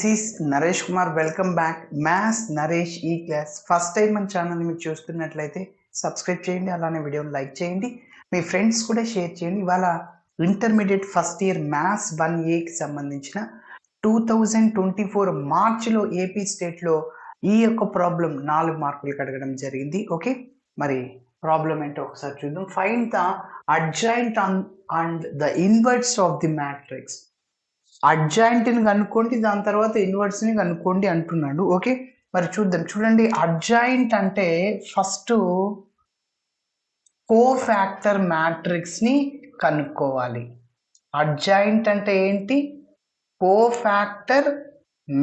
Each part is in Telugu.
This is Naresh Kumar. Welcome back maths Naresh ఈ క్లాస్. ఫస్ట్ టైం మన ఛానల్ని మీరు చూస్తున్నట్లయితే సబ్స్క్రైబ్ చేయండి, అలానే వీడియోని లైక్ చేయండి, మీ ఫ్రెండ్స్ కూడా షేర్ చేయండి. ఇవాళ ఇంటర్మీడియట్ ఫస్ట్ ఇయర్ మ్యాథ్స్ 1Aకి సంబంధించిన 2024 మార్చిలో ఏపీ స్టేట్లో ఈ యొక్క ప్రాబ్లం 4 మార్కులకు అడగడం జరిగింది. ఓకే, మరి ప్రాబ్లం ఏంటో ఒకసారి చూద్దాం. Find the adjoint and the inverse of the matrix. అడ్జాయింట్ని కనుక్కోండి, దాని తర్వాత ఇన్వర్స్ని కనుక్కోండి అంటున్నాడు. ఓకే, మరి చూద్దాం. చూడండి, అడ్జాయింట్ అంటే ఫస్ట్ కోఫాక్టర్ మ్యాట్రిక్స్ని కనుక్కోవాలి. అడ్జాయింట్ అంటే ఏంటి? కోఫాక్టర్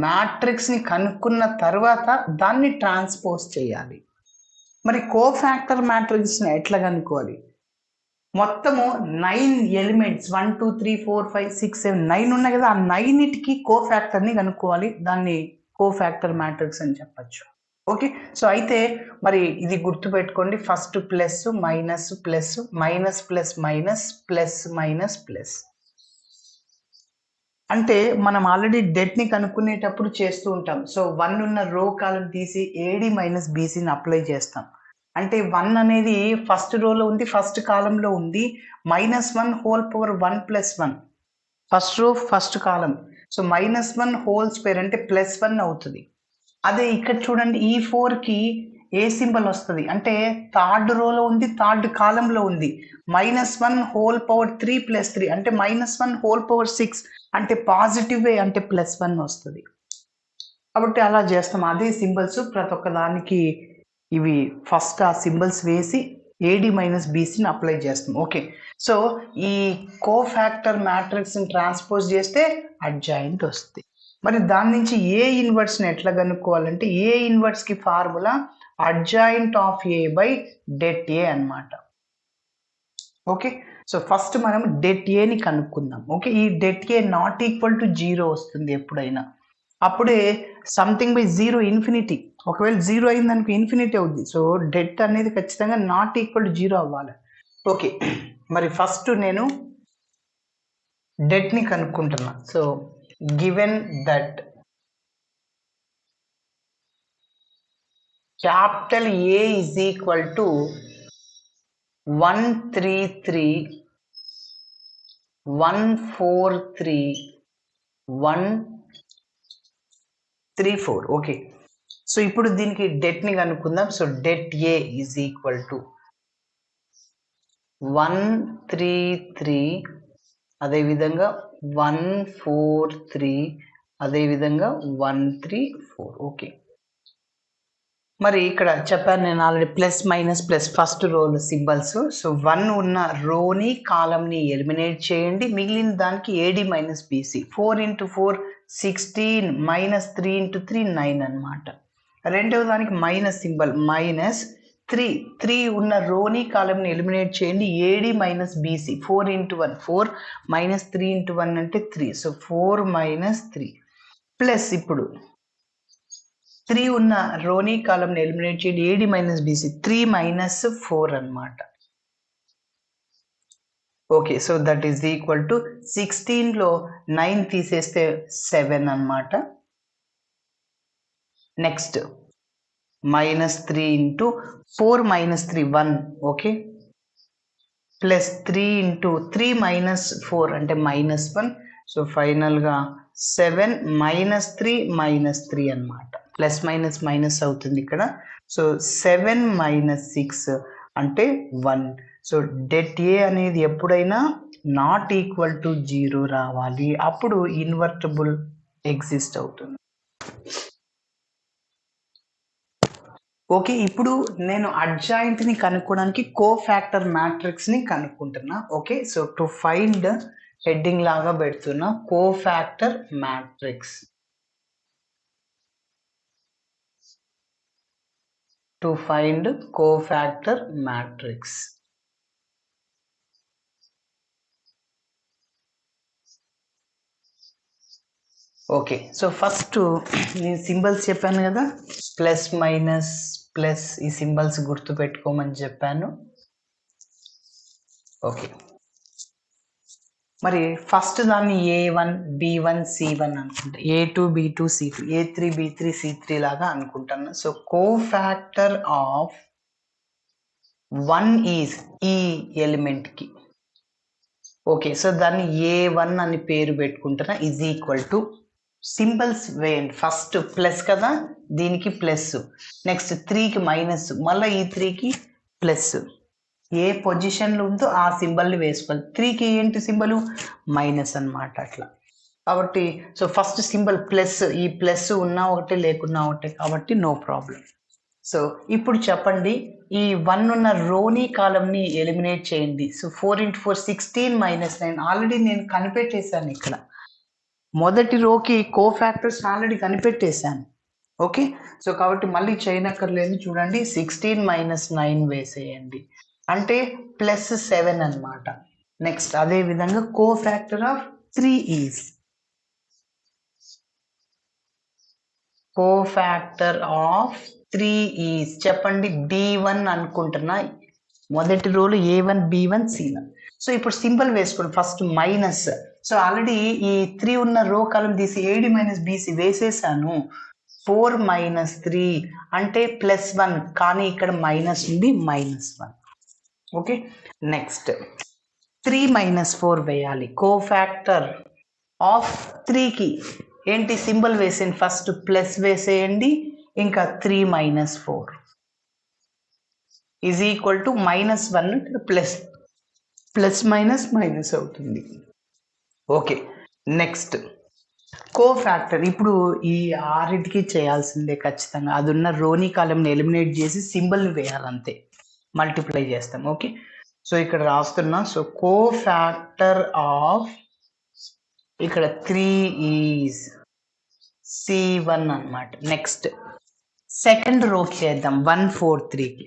మ్యాట్రిక్స్ని కనుక్కున్న తర్వాత దాన్ని ట్రాన్స్పోజ్ చేయాలి. మరి కోఫాక్టర్ మ్యాట్రిక్స్ని ఎట్లా కనుక్కోవాలి? మొత్తము 9 ఎలిమెంట్స్ 1 2 3 4 5 6 7 9 ఉన్నాయి కదా, ఆ 9కి కోఫాక్టర్ని కనుక్కోవాలి. దాన్ని కోఫాక్టర్ మ్యాట్రిక్స్ అని చెప్పచ్చు. ఓకే, సో అయితే మరి ఇది గుర్తుపెట్టుకోండి. First plus minus plus minus plus minus plus minus plus అంటే మనం ఆల్రెడీ డెట్ని కనుక్కునేటప్పుడు చేస్తూ ఉంటాం. సో 1 ఉన్న రో కాలం తీసి ఏడి మైనస్ బీసీని అప్లై చేస్తాం. అంటే 1 అనేది ఫస్ట్ రోలో ఉంది, ఫస్ట్ కాలంలో ఉంది. -1 whole power 1 + 1 first row first కాలం. సో -1 హోల్ స్క్వేర్ అంటే +1 అవుతుంది. అదే ఇక్కడ చూడండి, ఈ 4కి ఏ సింబల్ వస్తుంది అంటే థర్డ్ రోలో ఉంది, థర్డ్ కాలంలో ఉంది. -1 హోల్ పవర్ 3 + 3 అంటే -1 హోల్ పవర్ 6 అంటే పాజిటివ్ వే అంటే +1 వస్తుంది. కాబట్టి అలా చేస్తాం. అదే సింబల్స్ ప్రతి ఒక్క దానికి ఇవి ఫస్ట్ ఆ సింబల్స్ వేసి ఏడి మైనస్ బీసీని అప్లై చేస్తాం. ఓకే, సో ఈ కోఫాక్టర్ మ్యాట్రిక్స్ని ట్రాన్స్పోజ్ చేస్తే అడ్జాయింట్ వస్తుంది. మరి దాని నుంచి ఏ ఇన్వర్స్ని ఎట్లా కనుక్కోవాలంటే ఏ ఇన్వర్స్కి formula adjoint of A by det A అన్నమాట. ఓకే, సో ఫస్ట్ మనం డెట్ ఏని కనుక్కుందాం. ఓకే, ఈ det A not equal to 0 వస్తుంది ఎప్పుడైనా. అప్పుడే సంథింగ్ బై 0 ఇన్ఫినిటీ. ఒకవేళ 0 అయిందనుకో ఇన్ఫినిటీ అవుద్ది. సో డెట్ అనేది ఖచ్చితంగా నాట్ ఈక్వల్ టు 0 అవ్వాలి. ఓకే, మరి ఫస్ట్ నేను డెట్ని కనుక్కుంటున్నా. So given that capital A is equal to 133,143,134. Okay, so ఇప్పుడు దీనికి డెట్ని కనుక్కుందాం. So det A is equal to 133, అదేవిధంగా 143, అదేవిధంగా 134. ఓకే, మరి ఇక్కడ చెప్పాను నేను already plus minus plus first రోలో సింబల్స్. సో 1 ఉన్న రోని కాలంని ఎలిమినేట్ చేయండి, మిగిలిన దానికి ఏడి మైనస్ బీసీ. 4 × 4 16 -3 × 3 9 అనమాట. రెండవ దానికి మైనస్ సింబల్ -3 ఉన్న రోని కాలంని ఎలిమినేట్ చేయండి, ఏడి మైనస్ బీసీ. 4 × 1 4 -3 × 1 అంటే 3. సో 4 - 3 ప్లస్ ఇప్పుడు 3 ఉన్న రోని కాలంని ఎలిమినేట్ చేయండి, ఏడి మైనస్ బీసీ. 3 - 4 అనమాట. Okay, so that is equal to 16లో 9 తీసేస్తే 7 అనమాట. నెక్స్ట్ -3 × 4 - 3 1. ఓకే, ప్లస్ 3 × 3 - 4 అంటే -1. సో ఫైనల్గా 7 - 3 -3 అనమాట. ప్లస్ మైనస్ మైనస్ అవుతుంది ఇక్కడ. సో 7 - 6 అంటే 1. సో డెట్ ఏ అనేది ఎప్పుడైనా నాట్ ఈక్వల్ టు 0 రావాలి, అప్పుడు ఇన్వర్టబుల్ ఎగ్జిస్ట్ అవుతుంది. ఓకే, ఇప్పుడు నేను అడ్జాయింట్ని కనుక్కోవడానికి కోఫాక్టర్ మ్యాట్రిక్స్ని కనుక్కుంటున్నా. Okay, so to find heading లాగా పెడుతున్నా cofactor matrix. To find cofactor matrix. Okay, so first నేను సింబల్స్ చెప్పాను కదా, ప్లస్ మైనస్ ప్లస్, ఈ సింబల్స్ గుర్తు పెట్టుకోమని చెప్పాను. ఓకే, మరి ఫస్ట్ దాన్ని A1 B1 C1 అనుకుంటా, A2 B2 C2, A3 B3 C3 లాగా అనుకుంటాను. సో కోఫాక్టర్ ఆఫ్ 1 ఈజ్ ఈ ఎలిమెంట్ కి. ఓకే, సో దాన్ని A1 అని పేరు పెట్టుకుంటున్నా, ఈజ్ ఈక్వల్ టు సింబల్స్ వేయండి. ఫస్ట్ ప్లస్ కదా, దీనికి ప్లస్, నెక్స్ట్ 3కి మైనస్, మళ్ళీ ఈ 3కి ప్లస్. ఏ పొజిషన్లో ఉందో ఆ సింబల్ని వేసుకోవాలి. 3కి ఏంటి సింబల్? మైనస్ అన్నమాట. అట్లా కాబట్టి సో ఫస్ట్ సింబల్ ప్లస్, ఈ ప్లస్ ఉన్నా ఒకటే లేకున్నా ఒకటే కాబట్టి నో ప్రాబ్లం. సో ఇప్పుడు చెప్పండి, ఈ 1 ఉన్న రోని కాలంని ఎలిమినేట్ చేయండి. సో 4 × 4 16 - 9. ఆల్రెడీ నేను కనిపెట్టేశాను ఇక్కడ, మొదటి రోకి కోఫాక్టర్స్ ఆల్రెడీ కనిపెట్టేశాను. ఓకే, సో కాబట్టి మళ్ళీ చేయనక్కర్లేదు. చూడండి, 16 - 9 వేసేయండి, అంటే +7 అన్నమాట. నెక్స్ట్ అదే విధంగా cofactor of 3 is, cofactor of 3 is చెప్పండి, B1 అనుకుంటున్నా. మొదటి రోలు A1 B1 C1. సో ఇప్పుడు సింబల్ వేసుకోండి. ఫస్ట్ మైనస్, సో ఆల్రెడీ ఈ 3 ఉన్న రో కాలం తీసి AD - BC వేసేసాను. 4 - 3 అంటే +1, కానీ ఇక్కడ మైనస్ ఉంది, -1. ఓకే, నెక్స్ట్ 3 - 4 వేయాలి. కోఫాక్టర్ ఆఫ్ 3కి ఏంటి సింబల్ వేసేయండి, ఫస్ట్ ప్లస్ వేసేయండి, ఇంకా 3 - 4 ఈజ్ ఈక్వల్ టు -1, ఇక్కడ ప్లస్ మైనస్ అవుతుంది. Okay, next cofactor. ఇప్పుడు ఈ ఆరింటికి చేయాల్సిందే ఖచ్చితంగా, అది ఉన్న రోని కాలంని ఎలిమినేట్ చేసి సింబల్ని వేయాలంతే, మల్టిప్లై చేస్తాం. ఓకే, సో ఇక్కడ రాస్తున్నా. సో కోఫాక్టర్ ఆఫ్ ఇక్కడ 3 ఈజ్ C1 అన్నమాట. నెక్స్ట్ సెకండ్ రోకి చేద్దాం, 1 4 3కి.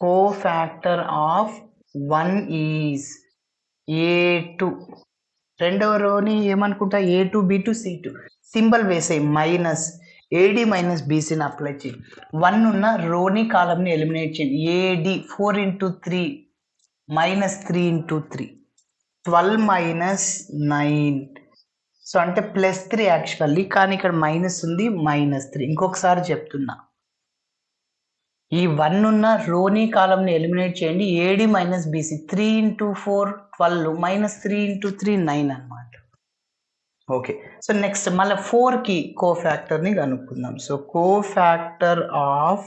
Cofactor of 1 is A2. రెండవ రోని ఏమనుకుంటా, A2 B2 C2. సింబల్ వేసే మైనస్, AD - BCని అప్లై చేయండి. 1 ఉన్న రోని కాలంని ఎలిమినేట్ చేయండి. AD 4 × 3 -3 × 3 12 - 9. సో అంటే +3 యాక్చువల్లీ, కానీ ఇక్కడ మైనస్ ఉంది, -3. ఇంకొకసారి చెప్తున్నా, ఈ 1 ఉన్న రోని కాలంని ఎలిమినేట్ చేయండి. AD - BC 3 × 4 12, -3 × 3 9 అన్నమాట. ఓకే, సో నెక్స్ట్ మళ్ళీ 4కి కోఫాక్టర్ని కనుక్కుందాం. So cofactor of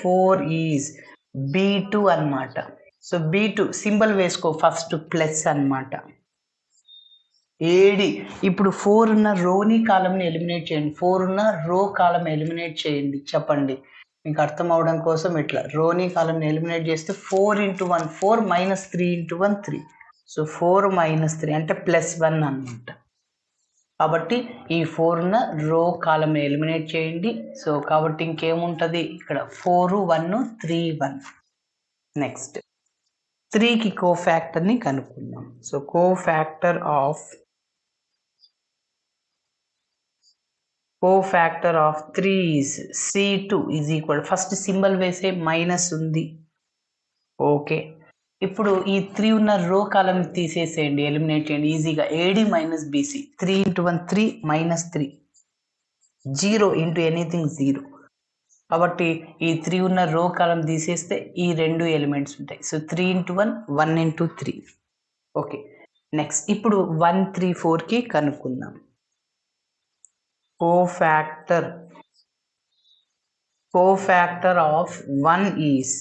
4 is B2 అన్నమాట. సో B2 సింబల్ వేసుకో, ఫస్ట్ ప్లస్ అన్నమాట. AD ఇప్పుడు 4 ఉన్న రోని కాలంని ఎలిమినేట్ చేయండి. 4 ఉన్న రో కాలం ఎలిమినేట్ చేయండి. చెప్పండి, మీకు అర్థం అవడం కోసం ఇట్లా రోని కాలంని ఎలిమినేట్ చేస్తే 4 × 1 4 -3 × 1 3. సో 4 - 3 అంటే +1 అన్నమాట. కాబట్టి ఈ 4 ఉన్న రో కాలం ఎలిమినేట్ చేయండి. సో కాబట్టి ఇంకేముంటుంది ఇక్కడ, 4 1 3 1. నెక్స్ట్ 3కి కోఫాక్టర్ని కనుక్కుందాం. So cofactor of 3 is C2 is equal, first symbol వేసే, మైనస్ ఉంది. ఓకే, ఇప్పుడు ఈ 3 ఉన్న రో కాలం తీసేసేయండి, ఎలిమినేట్ చేయండి ఈజీగా. AD - BC 3 × 1 3 -3, 0 × anything 0. కాబట్టి ఈ 3 ఉన్న రో కాలం తీసేస్తే ఈ 2 ఎలిమెంట్స్ ఉంటాయి. సో 3 × 1 1 × 3. ఓకే, నెక్స్ట్ ఇప్పుడు 1 3 4కి కనుక్కుందాం. Cofactor of 1 is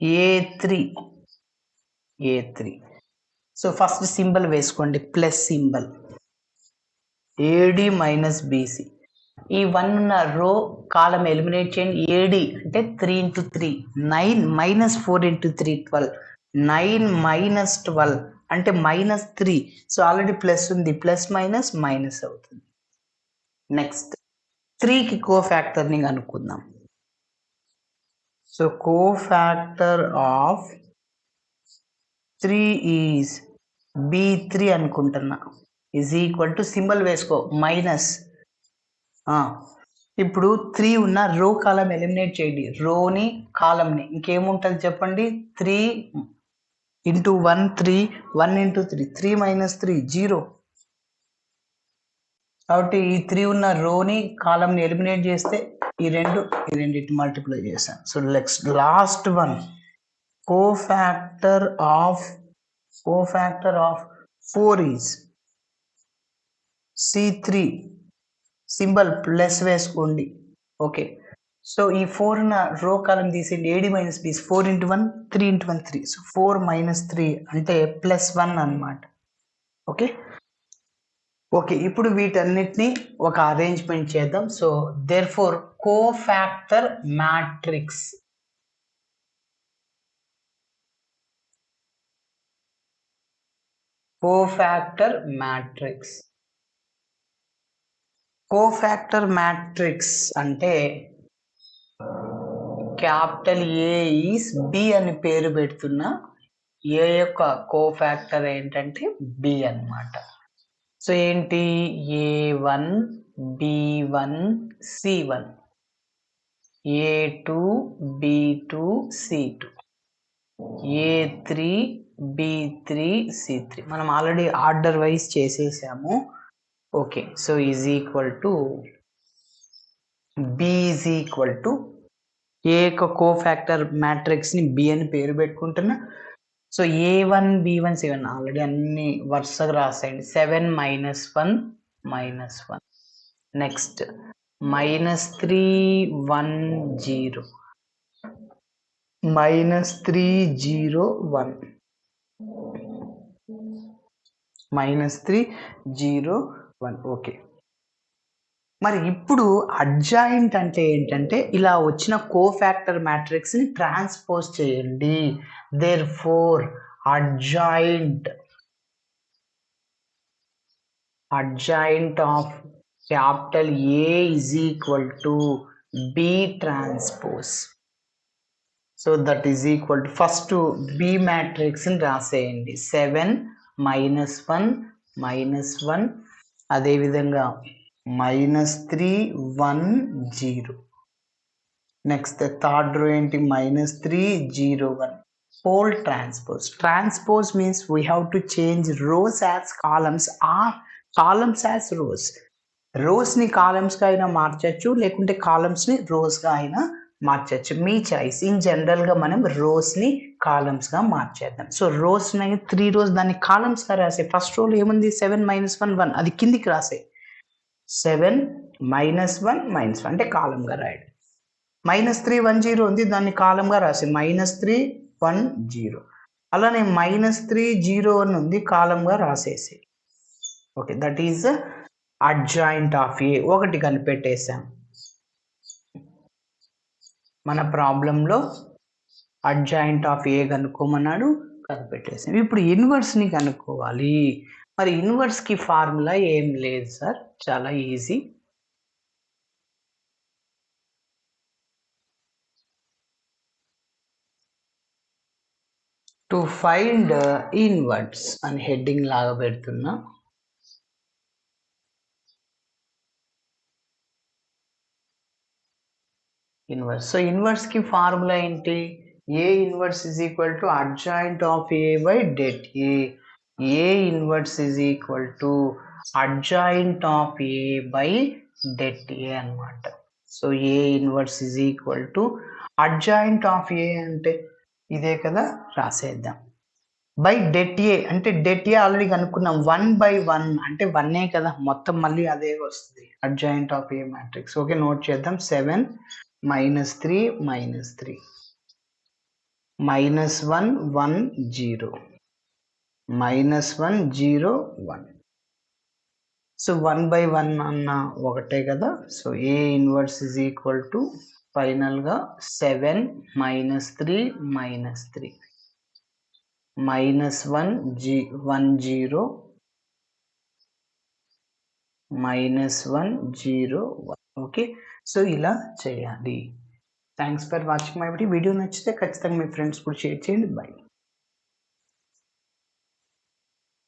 A3. So first symbol వేసుకోండి, ప్లస్ సింబల్, AD - BC. ఈ 1 ఉన్న రో కాలం ఎలిమినేట్ చేయండి. AD అంటే 3 × 3 9 -4 × 3 12, 9 - 12 అంటే -3. సో ఆల్రెడీ ప్లస్ ఉంది, +- అవుతుంది. నెక్స్ట్ 3కి కోఫాక్టర్ని కనుక్కుందాం. So cofactor of 3 is B3 అనుకుంటున్నా, ఈజ్ ఈక్వల్ టు సింబల్ వేసుకో, మైనస్ ఇప్పుడు 3 ఉన్న రో కాలం ఎలిమినేట్ చేయండి. రోని, కాలంని. ఇంకేముంటది చెప్పండి? 3 ఇంటూ 1 3, 1 ఇంటూ 3 3 మైనస్ 3 0. కాబట్టి ఈ 3 ఉన్న రోని, కాలంని ఎలిమినేట్ చేస్తే ఈ రెండింటి మల్టిప్లై చేశాను. So last one cofactor of 4 is C3. Symbol plus వేసుకోండి. ఓకే, సో ఈ 4 ఉన్న రో కాలం తీసేయండి. AD minus B 4 into 1 3 into 1 3. So 4 minus 3 అంటే +1 అనమాట. ఓకే ఓకే, ఇప్పుడు వీటన్నిటిని ఒక అరేంజ్మెంట్ చేద్దాం. So therefore cofactor matrix cofactor matrix అంటే క్యాపిటల్ ఏ ఈస్ బి అని పేరు పెడుతున్నా ఏ యొక్క కోఫాక్టర్ ఏంటంటే బి అన్నమాట. సో ఏంటి? A1 B1 C1, A2 B2 C2, A3 B3 C3. మనం ఆల్రెడీ ఆర్డర్ వైజ్ చేసేసాము. Okay, so is equal to B is equal to A యొక్క కోఫాక్టర్ మ్యాట్రిక్స్ని బి అని పేరు పెట్టుకుంటున్నా. So A1 B1 C1 already అన్ని వరుసగా రాసేయండి. 7 -1 -1. నెక్స్ట్ -3 1 0 -3 0 1 -3 0 1. ఓకే, మరి ఇప్పుడు అడ్జాయింట్ అంటే ఏంటంటే ఇలా వచ్చిన కోఫాక్టర్ మ్యాట్రిక్స్ ని ట్రాన్స్పోజ్ చేయండి. Therefore adjoint of capital A is equal to B transpose. So that is equal to first B matrix ని రాసేయండి. 7 -1 -1, అదేవిధంగా -3 1 0. నెక్స్ట్ థర్డ్ రో ఏంటి? -3 0 1. Whole transpose means we have to change rows as columns or columns as rows. రోస్ని కాలమ్స్గా అయినా మార్చచ్చు, లేకుంటే కాలమ్స్ని రోస్గా అయినా మార్చచ్చు, మీ చాయిస్. ఇన్ జనరల్గా మనం రోస్ని కాలమ్స్గా మార్చేద్దాం. సో రోస్ని 3 రోస్ దాన్ని కాలమ్స్గా రాసే. ఫస్ట్ రోలో ఏముంది? 7 -1 1, అది కిందికి రాసే. 7 -1 -1 అంటే కాలంగా రాయండి. -3 1 0 ఉంది, దాన్ని కాలంగా రాసి -3 1 0. అలానే -3 0 1 ఉంది, కాలంగా రాసేసి. Okay, that is adjoint of A. ఒకటి కనిపెట్టేసాం మన ప్రాబ్లంలో. అడ్జాయింట్ ఆఫ్ ఏ కనుక్కోమన్నాడు, కనిపెట్టేసాం. ఇప్పుడు ఇన్వర్స్ని కనుక్కోవాలి. మరి ఇన్వర్స్కి ఫార్ములా ఏం లేదు సార్, చాలా ఈజీ. టు ఫైండ్ ఇన్వర్స్ అని హెడ్డింగ్ లాగా పెడుతున్నా. ఇన్వర్స్. సో ఇన్వర్స్కి ఫార్ములా ఏంటి? A inverse is equal to adjoint of A by det A. A inverse is equal to adjoint of A by det A అనమాట. So A inverse is equal to adjoint of A అంటే ఇదే కదా, రాసేద్దాం. బై డెట్ ఏ అంటే డెట్ ఏ ఆల్రెడీ కనుక్కున్నాం. 1/1 అంటే 1 కదా, మొత్తం మళ్ళీ అదే వస్తుంది adjoint of A matrix. Okay, note చేద్దాం. 7 -3 -3 -1 1 0 -1 0 1. సో 1/1 అన్న ఒకటే కదా. So A inverse is equal to ఫైనల్గా 7 -3 -3 -1 1 0 -1 0 1. ఓకే, సో ఇలా చేయాలి. Thanks for watching my video. నచ్చితే ఖచ్చితంగా మీ ఫ్రెండ్స్ కూడా షేర్ చేయండి. బై.